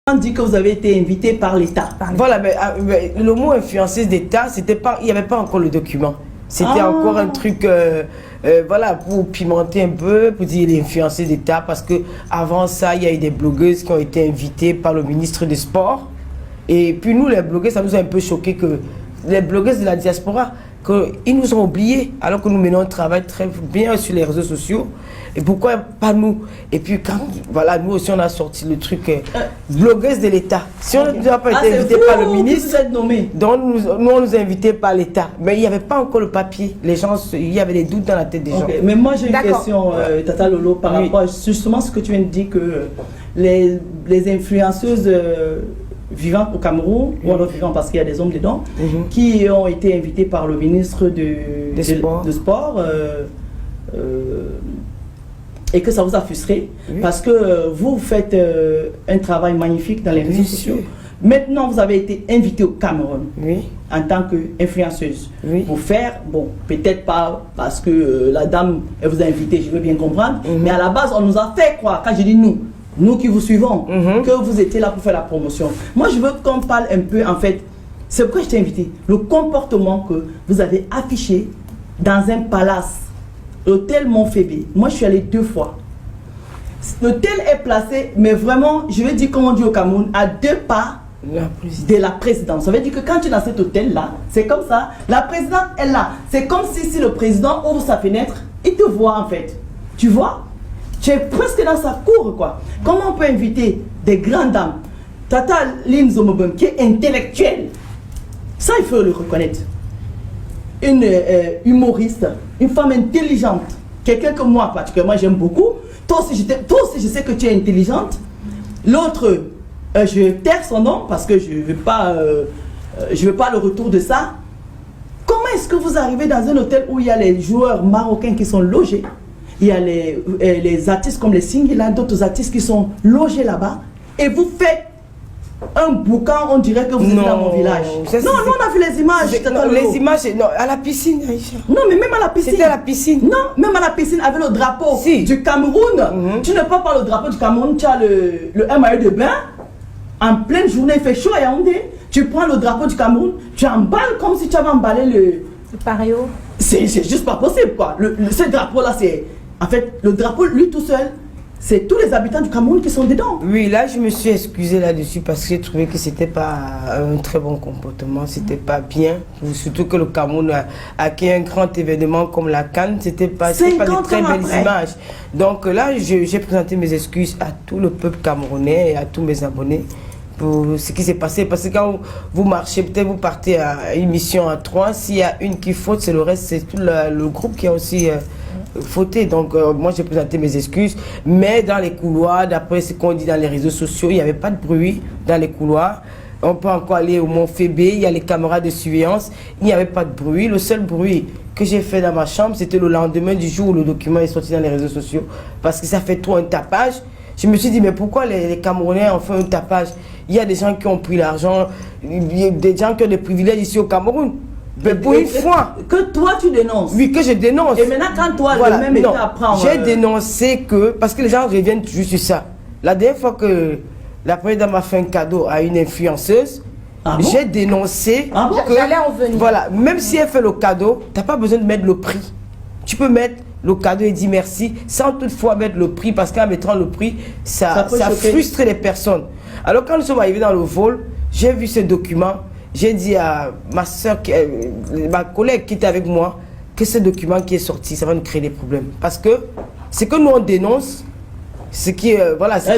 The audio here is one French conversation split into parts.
On dit que vous avez été invité par l'État. Voilà, mais le mot influenceuse d'État, il n'y avait pas encore le document. C'était encore un truc, voilà, pour pimenter un peu, pour dire l'influenceuse d'État, parce que avant ça, il y a eu des blogueuses qui ont été invitées par le ministre des Sports. Et puis nous, les blogueuses, ça nous a un peu choqué que les blogueuses de la diaspora, qu'ils nous ont oubliés, alors que nous menons un travail très bien sur les réseaux sociaux. Et pourquoi pas nous? Et puis quand, voilà, nous aussi on a sorti le truc blogueuse de l'État. Si on n'a pas été invité par le ministre, vous êtes nommé. Donc nous on nous a invités par l'État. Mais il n'y avait pas encore le papier. Les gens, il y avait des doutes dans la tête des gens. Mais moi j'ai une question, Tata Lolo, par rapport à justement ce que tu viens de dire, que les influenceuses vivant au Cameroun, ou alors vivant parce qu'il y a des hommes dedans, qui ont été invités par le ministre de Sport, et que ça vous a frustré, parce que vous faites un travail magnifique dans les réseaux sociaux. Maintenant, vous avez été invité au Cameroun en tant qu'influenceuse pour faire, bon, peut-être pas parce que la dame, elle vous a invité, je veux bien comprendre, mais à la base, on nous a fait croire, quand je dis nous qui vous suivons, que vous étiez là pour faire la promotion. Moi, je veux qu'on parle un peu, en fait, c'est pourquoi je t'ai invité, le comportement que vous avez affiché dans un palace, l'hôtel Montphébé. Moi, je suis allée 2 fois. L'hôtel est placé, mais vraiment, je vais dire, comme on dit au Cameroun, à 2 pas de la présidence. Ça veut dire que quand tu es dans cet hôtel-là, c'est comme ça, la présidente est là. C'est comme si le président ouvre sa fenêtre, il te voit en fait. Tu vois? Tu es presque dans sa cour, quoi. Comment on peut inviter des grandes dames? Tata Lynn Zomobem, qui est intellectuelle. Ça, il faut le reconnaître. Une humoriste, une femme intelligente, quelqu'un que moi particulièrement j'aime beaucoup. Toi aussi, je sais que tu es intelligente. L'autre, je taire son nom parce que je veux pas le retour de ça. Comment est-ce que vous arrivez dans un hôtel où il y a les joueurs marocains qui sont logés? Il y a les artistes comme les Singila, d'autres artistes qui sont logés là-bas, et vous faites un boucan, on dirait que vous êtes dans mon village. Non, on a vu les images. Non, les images, non, à la piscine, Aïcha. Non, mais même à la piscine. C'était à la piscine. Non, même à la piscine, avec le drapeau du Cameroun. Tu ne peux pas le drapeau du Cameroun, tu as un maillot de bain. En pleine journée, il fait chaud à Yaoundé. Tu prends le drapeau du Cameroun, tu emballes comme si tu avais emballé le paréo. C'est juste pas possible, quoi. Ce drapeau-là, c'est... En fait, le drapeau, lui tout seul, c'est tous les habitants du Cameroun qui sont dedans. Oui, là, je me suis excusée là-dessus parce que j'ai trouvé que c'était pas un très bon comportement, c'était pas bien. Surtout que le Cameroun a acquis un grand événement comme la CAN, c'était pas de très belles images. Donc là, j'ai présenté mes excuses à tout le peuple camerounais et à tous mes abonnés pour ce qui s'est passé. Parce que quand vous marchez, peut-être vous partez à une mission à 3, s'il y a une qui faute, c'est le reste, c'est tout le groupe qui a aussi... fauté. Donc moi j'ai présenté mes excuses, mais dans les couloirs, d'après ce qu'on dit dans les réseaux sociaux, il n'y avait pas de bruit dans les couloirs. On peut encore aller au Montphébé, il y a les caméras de surveillance, il n'y avait pas de bruit. Le seul bruit que j'ai fait dans ma chambre, c'était le lendemain du jour où le document est sorti dans les réseaux sociaux, parce que ça fait trop un tapage. Je me suis dit, mais pourquoi les Camerounais ont fait un tapage? Il y a des gens qui ont pris l'argent, il y a des gens qui ont des privilèges ici au Cameroun. Mais pour une fois que toi tu dénonces. Oui, que je dénonce. Et maintenant quand toi le même état apprend. J'ai dénoncé que, parce que les gens reviennent toujours sur ça. La dernière fois que la première dame a fait un cadeau à une influenceuse, j'ai dénoncé que, j'allais en venir. Voilà, même si elle fait le cadeau, tu n'as pas besoin de mettre le prix. Tu peux mettre le cadeau et dire merci, sans toutefois mettre le prix, parce qu'en mettant le prix, ça frustre les personnes. Alors quand nous sommes arrivés dans le vol, j'ai vu ce document. J'ai dit à ma soeur, ma collègue qui était avec moi, que ce document qui est sorti, ça va nous créer des problèmes. Parce que ce que nous on dénonce, ce qui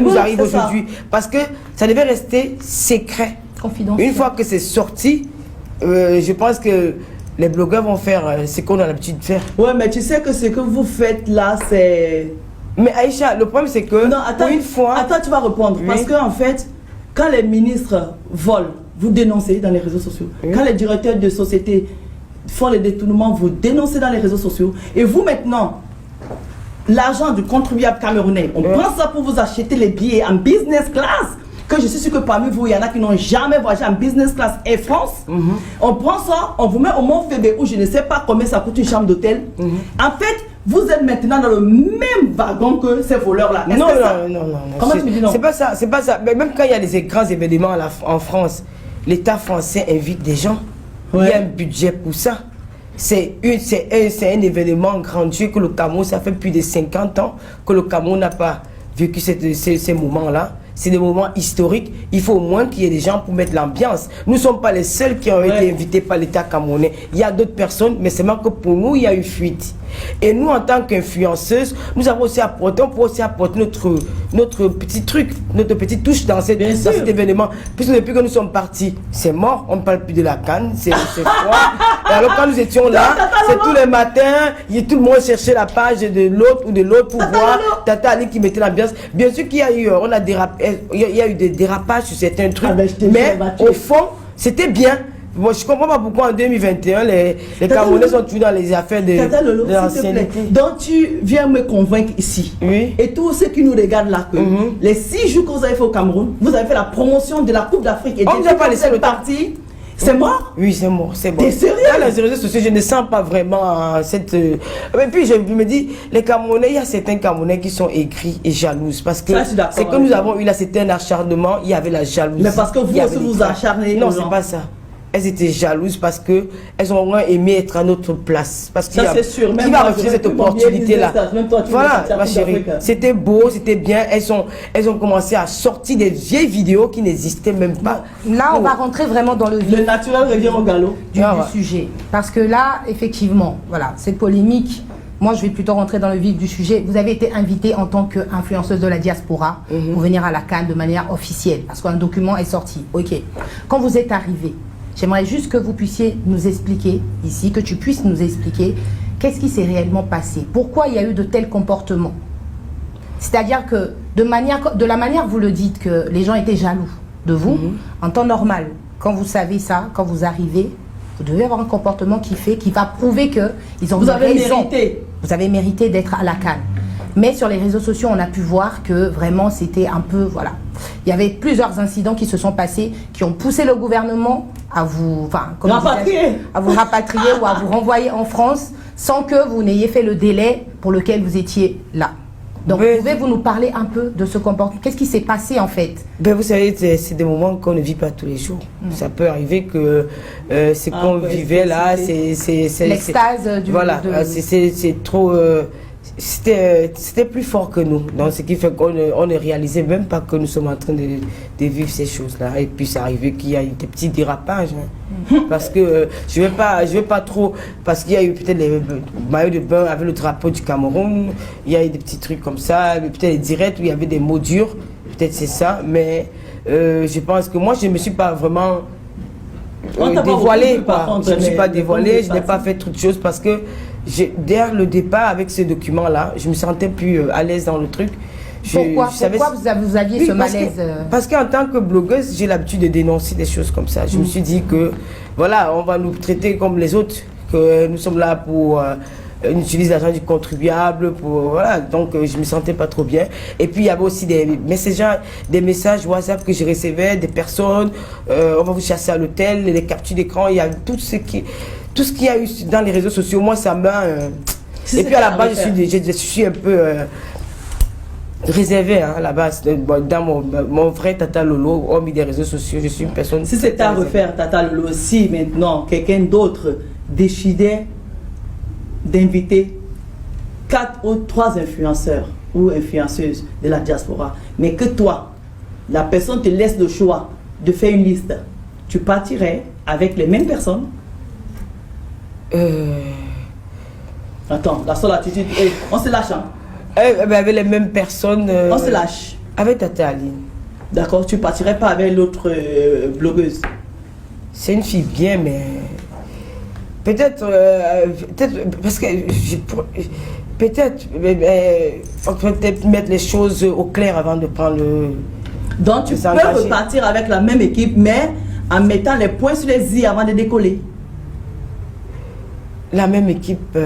nous arrive aujourd'hui, parce que ça devait rester secret. Confidentiel. Une fois que c'est sorti, je pense que les blogueurs vont faire ce qu'on a l'habitude de faire. Ouais, mais tu sais que ce que vous faites là, c'est... Mais Aïcha, le problème c'est que, non, attends, une fois... Attends, tu vas répondre. Oui. Parce qu'en fait, quand les ministres volent, vous dénoncez dans les réseaux sociaux. Oui. Quand les directeurs de société font les détournements, vous dénoncez dans les réseaux sociaux. Et vous maintenant, l'argent du contribuable camerounais, on prend ça pour vous acheter les billets en business class. Que je suis sûr que parmi vous, il y en a qui n'ont jamais voyagé en business class Air France. On prend ça, on vous met au Montphébé où je ne sais pas combien ça coûte une chambre d'hôtel. En fait, vous êtes maintenant dans le même wagon que ces voleurs-là. Non. Comment tu me dis non? C'est pas ça, c'est pas ça. Mais même quand il y a des grands événements en France, l'État français invite des gens. Ouais. Il y a un budget pour ça. C'est un événement grandiose que le Cameroun, ça fait plus de 50 ans que le Cameroun n'a pas vécu ces moments-là. C'est des moments historiques. Il faut au moins qu'il y ait des gens pour mettre l'ambiance. Nous ne sommes pas les seuls qui ont été invités par l'État camerounais. Il y a d'autres personnes, mais c'est même que pour nous, il y a eu fuite. Et nous, en tant qu'influenceuses, nous avons aussi apporté, on peut aussi apporter notre petit truc, notre petite touche dans cet événement. Puisque depuis que nous sommes partis, c'est mort, on ne parle plus de la canne, c'est froid. Et alors quand nous étions là, c'est tous les matins, tout le monde cherchait la page de l'autre ou de l'autre pour voir Tata Ali qui mettait l'ambiance. Bien sûr qu'il y a eu, il y a eu des dérapages sur certains trucs, mais au fond, c'était bien. Moi, je ne comprends pas pourquoi en 2021, les Camerounais sont toujours dans les affaires de l'ancienneté. Donc, tu viens me convaincre ici. Oui. Et tous ceux qui nous regardent là, que les 6 jours que vous avez fait au Cameroun, vous avez fait la promotion de la Coupe d'Afrique. Et on vous a pas laissé le parti. C'est mort? Oui, c'est mort, c'est mort. T'es sérieux? Dans les réseaux sociaux, je ne sens pas vraiment cette... Et puis, je me dis, les Camerounais, il y a certains Camerounais qui sont aigris et jalouses. Parce que c'est que nous avons eu là, c'était un acharnement, il y avait la jalousie. Mais parce que vous aussi vous acharnez. Non, c'est pas ça. Elles étaient jalouses parce que elles ont vraiment aimé être à notre place. Parce qu'il c'est sûr. Qui va refuser cette opportunité-là? Voilà, ma chérie. C'était beau, c'était bien. Elles ont commencé à sortir des vieilles vidéos qui n'existaient même pas. Là, on va rentrer vraiment dans le vif. Le naturel revient au galop du sujet. Parce que là, effectivement, voilà, cette polémique. Moi, je vais plutôt rentrer dans le vif du sujet. Vous avez été invitée en tant qu'influenceuse de la diaspora pour venir à la CAN de manière officielle. Parce qu'un document est sorti. OK. Quand vous êtes arrivée, j'aimerais juste que vous puissiez nous expliquer ici, que tu puisses nous expliquer qu'est-ce qui s'est réellement passé. Pourquoi il y a eu de tels comportements? C'est-à-dire que de la manière vous le dites, que les gens étaient jaloux de vous, en temps normal, quand vous savez ça, quand vous arrivez, vous devez avoir un comportement qui va prouver qu'ils ont raison. Vous avez mérité d'être à la CAN. Mais sur les réseaux sociaux, on a pu voir que vraiment c'était un peu, voilà. Il y avait plusieurs incidents qui se sont passés, qui ont poussé le gouvernement à vous, rapatrier ou à vous renvoyer en France sans que vous n'ayez fait le délai pour lequel vous étiez là. Donc, pouvez-vous nous parler un peu de ce comportement? Qu'est-ce qui s'est passé en fait? Vous savez, c'est des moments qu'on ne vit pas tous les jours. Ça peut arriver que ce qu'on vivait là, c'est l'extase du... Voilà, c'est trop... C'était plus fort que nous, donc ce qui fait qu'on ne réalisait même pas que nous sommes en train de vivre ces choses-là. Et puis c'est arrivé qu'il y a eu des petits dérapages, parce que je vais pas trop, parce qu'il y a eu peut-être les maillots de bain avec le drapeau du Cameroun, il y a eu des petits trucs comme ça, peut-être les directs où il y avait des mots durs, peut-être c'est ça, mais je pense que moi je ne me suis pas vraiment dévoilée, je ne me suis pas dévoilée, je n'ai pas fait trop de choses parce que dès le départ avec ce document-là, je me sentais plus à l'aise dans le truc. Pourquoi vous aviez ce malaise? Parce qu'en tant que blogueuse, j'ai l'habitude de dénoncer des choses comme ça. Je me suis dit que, voilà, on va nous traiter comme les autres, que nous sommes là pour utiliser l'argent du contribuable, voilà. Donc, je me sentais pas trop bien. Et puis, il y avait aussi des messages WhatsApp que je recevais, des personnes, on va vous chasser à l'hôtel, les captures d'écran, il y a tout ce qu'il y a eu dans les réseaux sociaux, moi ça m'a... Et puis à la base, je suis un peu réservé à la base. Dans mon vrai Tata Lolo, hormis des réseaux sociaux, je suis une personne... Si c'était à refaire Tata Lolo, si maintenant quelqu'un d'autre décidait d'inviter 4 ou 3 influenceurs ou influenceuses de la diaspora, mais que toi, la personne te laisse le choix de faire une liste, tu partirais avec les mêmes personnes? Attends, la seule attitude, on se lâche, hein? Avec les mêmes personnes. On se lâche. Avec Tata Aline. D'accord, tu partirais pas avec l'autre blogueuse? C'est une fille bien, mais peut-être parce que peut-être on peut peut-être mettre les choses au clair avant de prendre le... Donc tu peux repartir avec la même équipe, mais en mettant les points sur les i avant de décoller. La même équipe.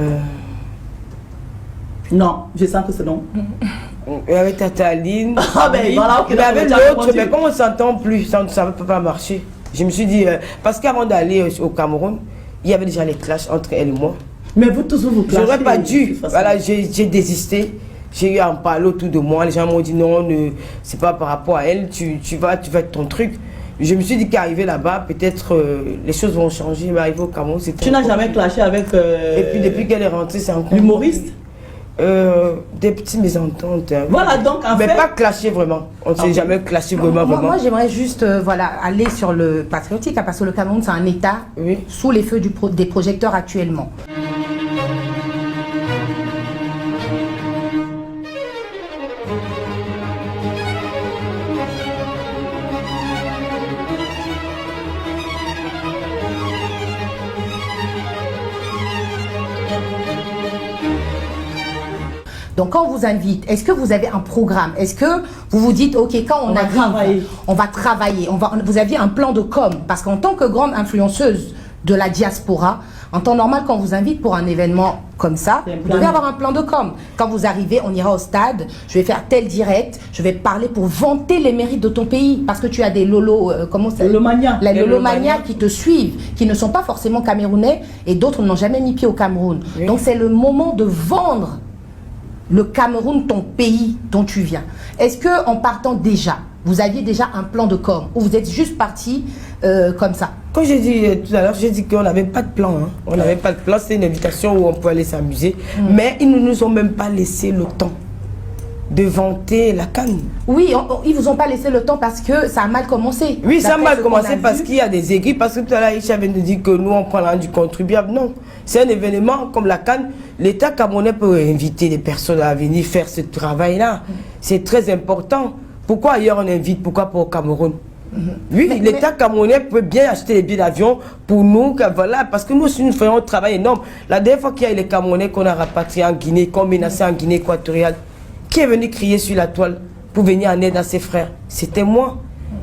Non, je sens que c'est non. Avec Tata Aline. Ben, voilà, okay, mais avec l'autre, mais comme on ne s'entend plus, ça ne peut pas marcher. Je me suis dit, parce qu'avant d'aller au Cameroun, il y avait déjà les clashs entre elle et moi. Mais vous tous, vous clashez. J'aurais pas dû. Voilà, j'ai désisté. J'ai eu un parler autour de moi. Les gens m'ont dit non, c'est pas par rapport à elle. Tu vas être ton truc. Je me suis dit qu'arriver là-bas, peut-être les choses vont changer. Mais arrivé au Cameroun, c'était. Tu n'as jamais clashé avec. Et puis depuis qu'elle est rentrée, c'est encore. L'humoriste. Des petites mésententes. Voilà, donc en mais fait. pas clasher vraiment. On ne s'est jamais clashé vraiment. Moi j'aimerais juste voilà, aller sur le patriotique, hein, parce que le Cameroun, c'est un État sous les feux des projecteurs actuellement. Donc quand on vous invite, est-ce que vous avez un programme? Est-ce que vous vous dites, ok, quand on arrive, on va travailler, vous aviez un plan de com? Parce qu'en tant que grande influenceuse de la diaspora, en temps normal, quand on vous invite pour un événement comme ça, vous devez avoir un plan de com. Quand vous arrivez, on ira au stade, je vais faire tel direct, je vais parler pour vanter les mérites de ton pays. Parce que tu as des lolos, comment ça Lolomania. Les Lolomania qui te suivent, qui ne sont pas forcément camerounais et d'autres n'ont jamais mis pied au Cameroun. Oui. Donc c'est le moment de vendre le Cameroun, ton pays dont tu viens. Est-ce que en partant déjà, vous aviez déjà un plan de com ou vous êtes juste parti comme ça? Quand j'ai dit tout à l'heure, j'ai dit qu'on n'avait pas de plan. Hein. On n'avait pas de plan, c'était une invitation où on pouvait aller s'amuser. Mais ils ne nous ont même pas laissé le temps de vanter la CAN. Oui, ils vous ont pas laissé le temps parce que ça a mal commencé. Oui, ça a mal commencé parce qu'il y a des aiguilles. Parce que tout à l'heure, Aïcha vient de dire que nous, on prend du contribuable. Non, c'est un événement comme la CAN. L'État camerounais peut inviter des personnes à venir faire ce travail-là. C'est très important. Pourquoi ailleurs on invite? Pourquoi pas au Cameroun? Oui, l'État camerounais peut bien acheter les billets d'avion pour nous, voilà, parce que nous aussi nous faisons un travail énorme. La dernière fois qu'il y a les Camerounais qu'on a rapatriés en Guinée, qu'on menaçait en Guinée équatoriale, qui est venu crier sur la toile pour venir en aide à ses frères? C'était moi.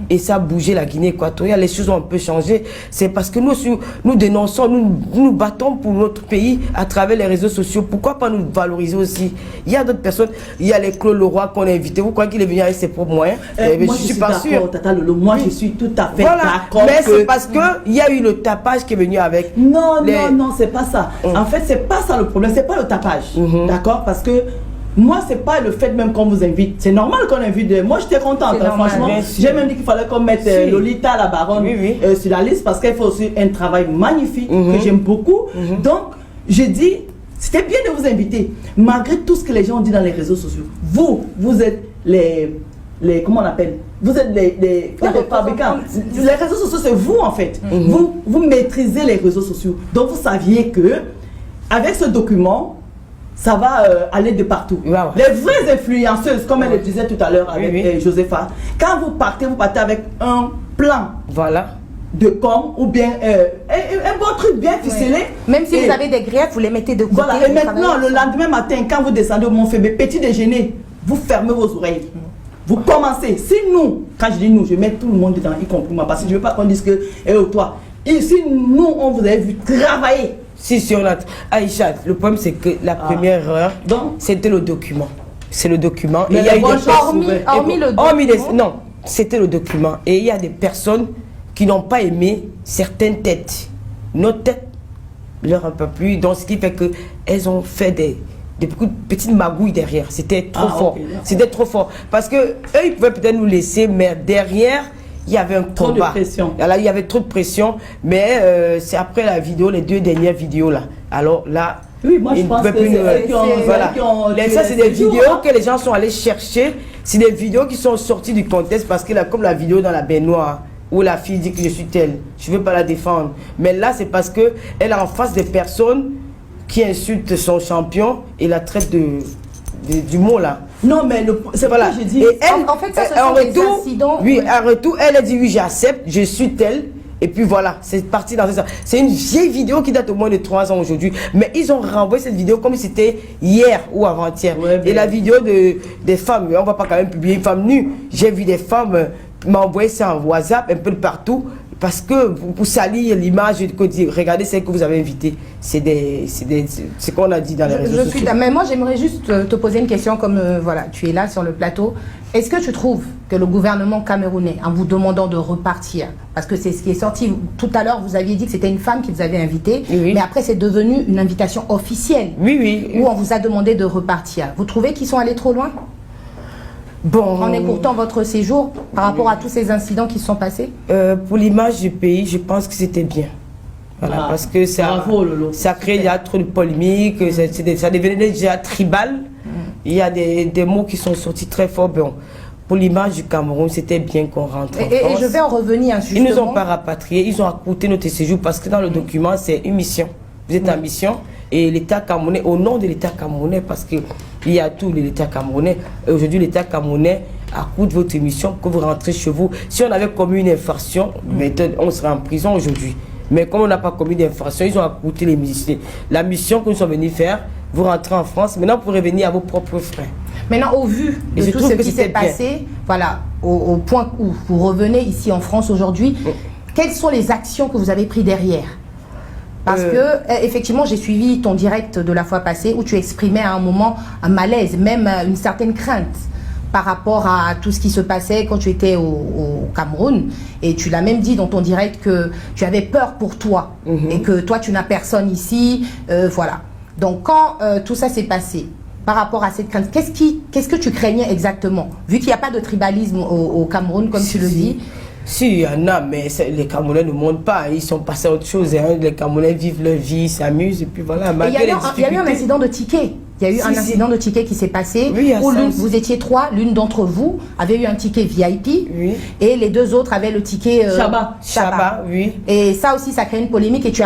Et ça a bougé la Guinée équatoriale, les choses ont un peu changé. C'est parce que nous dénonçons, nous battons pour notre pays à travers les réseaux sociaux. Pourquoi pas nous valoriser aussi? Il y a d'autres personnes, il y a les Claude Leroy qu'on a invité. Vous croyez qu'il est venu avec ses propres moyens? Moi, je suis pas sûr. Tata Lolo, moi je suis tout à fait d'accord. Mais c'est parce qu'il y a eu le tapage qui est venu avec. Non, non, c'est pas ça. En fait, c'est pas ça le problème, c'est pas le tapage. D'accord? Parce que moi, c'est pas le fait même qu'on vous invite. C'est normal qu'on invite. Moi, j'étais contente. Franchement, j'ai même dit qu'il fallait qu'on mette Lolita, la baronne, sur la liste parce qu'elle fait aussi un travail magnifique que j'aime beaucoup. Donc, j'ai dit, c'était bien de vous inviter. Malgré tout ce que les gens ont dit dans les réseaux sociaux. Vous êtes les comment on appelle? Vous êtes les fabricants. Les réseaux sociaux, c'est vous en fait. Vous maîtrisez les réseaux sociaux. Donc, vous saviez que avec ce document, ça va aller de partout. Les vraies influenceuses, comme elle le disait tout à l'heure avec Josepha, quand vous partez avec un plan de com ou bien un bon truc bien ficelé. Même si vous avez des griefs, vous les mettez de côté. Voilà, et maintenant, le lendemain matin, quand vous descendez au Mont-Fébé, petit déjeuner, vous fermez vos oreilles. Vous commencez. Si nous, quand je dis nous, je mets tout le monde dedans, y compris moi, parce que je ne veux pas qu'on dise que, toi, et si nous, on vous avait vu travailler. Si on a... Aïcha, le problème c'est que la première erreur, c'était le document. C'est le document. Mais il y a eu hormis le document. Non, c'était le document. Et il y a des personnes qui n'ont pas aimé certaines têtes. Nos têtes leur un peu plus. Donc ce qui fait qu'elles ont fait des petites magouilles derrière. C'était trop fort. C'était trop fort. Parce que eux, ils pouvaient peut-être nous laisser, mais derrière, il y avait un trop de pression. Là, il y avait trop de pression, mais c'est après la vidéo, les 2 dernières vidéos là. Alors là, oui, moi je pense que ça c'est des vidéos que les gens sont allés chercher. C'est des vidéos qui sont sorties du contexte parce que là, comme la vidéo dans la baignoire où la fille dit que je suis telle, je ne veux pas la défendre. Mais là, c'est parce que elle est en face des personnes qui insultent son champion et la traite du mot là. Non, mais c'est voilà. J'ai dit. Et elle, en fait, ça, ce sont des incidents. Oui, en retour, elle a dit oui, j'accepte, je suis telle. Et puis voilà, c'est parti dans ça. C'est une vieille vidéo qui date au moins de 3 ans aujourd'hui. Mais ils ont renvoyé cette vidéo comme si c'était hier ou avant-hier. Et la vidéo des femmes, on ne va pas quand même publier une femme nue. J'ai vu des femmes m'envoyer ça en WhatsApp un peu de partout. parce que pour salir l'image, regardez celle que vous avez invitée, c'est qu'on a dit dans les réseaux sociaux. Mais moi, j'aimerais juste te poser une question comme, voilà, tu es là sur le plateau. Est-ce que tu trouves que le gouvernement camerounais, en vous demandant de repartir, parce que c'est ce qui est sorti, tout à l'heure, vous aviez dit que c'était une femme qui vous avait invité, oui. Mais après, c'est devenu une invitation officielle, oui. Où on vous a demandé de repartir. Vous trouvez qu'ils sont allés trop loin? Bon, on est pourtant votre séjour par rapport à tous ces incidents qui se sont passés. Pour l'image du pays, je pense que c'était bien. Voilà, parce que ça crée déjà trop de polémiques, ça devenait déjà tribal. Il y a des mots qui sont sortis très forts. Bon, pour l'image du Cameroun, c'était bien qu'on rentre en France. Et je vais en revenir justement. Ils ne nous ont pas rapatriés, ils ont écouté notre séjour parce que dans le document, c'est une mission. Vous êtes en mission et l'État camerounais, au nom de l'État camerounais, parce qu'il y a tout l'État camerounais. Aujourd'hui, l'État camerounais écoute votre émission, que vous rentrez chez vous. Si on avait commis une infraction, on serait en prison aujourd'hui. Mais comme on n'a pas commis d'infraction, ils ont écouté les musiciens. La mission que nous sommes venus faire, vous rentrez en France, maintenant vous pourrez venir à vos propres frais. Maintenant, au vu de tout ce qui s'est passé, voilà, au point où vous revenez ici en France aujourd'hui, quelles sont les actions que vous avez prises derrière? Parce que, effectivement, j'ai suivi ton direct de la fois passée où tu exprimais à un moment un malaise, même une certaine crainte par rapport à tout ce qui se passait quand tu étais au Cameroun. Et tu l'as même dit dans ton direct que tu avais peur pour toi et que toi, tu n'as personne ici. Voilà. Donc, quand tout ça s'est passé, par rapport à cette crainte, qu'est-ce que tu craignais exactement? Vu qu'il n'y a pas de tribalisme au Cameroun, comme tu le dis. Si, il y en a, mais les Camerounais ne montent pas. Ils sont passés à autre chose. Hein. Les Camerounais vivent leur vie, s'amusent, et puis voilà. Il y a eu un incident de ticket. Il y a eu un incident de ticket qui s'est passé, où vous étiez trois, l'une d'entre vous avait eu un ticket VIP, et les deux autres avaient le ticket Chaba, oui. Et ça aussi, ça crée une polémique et tu as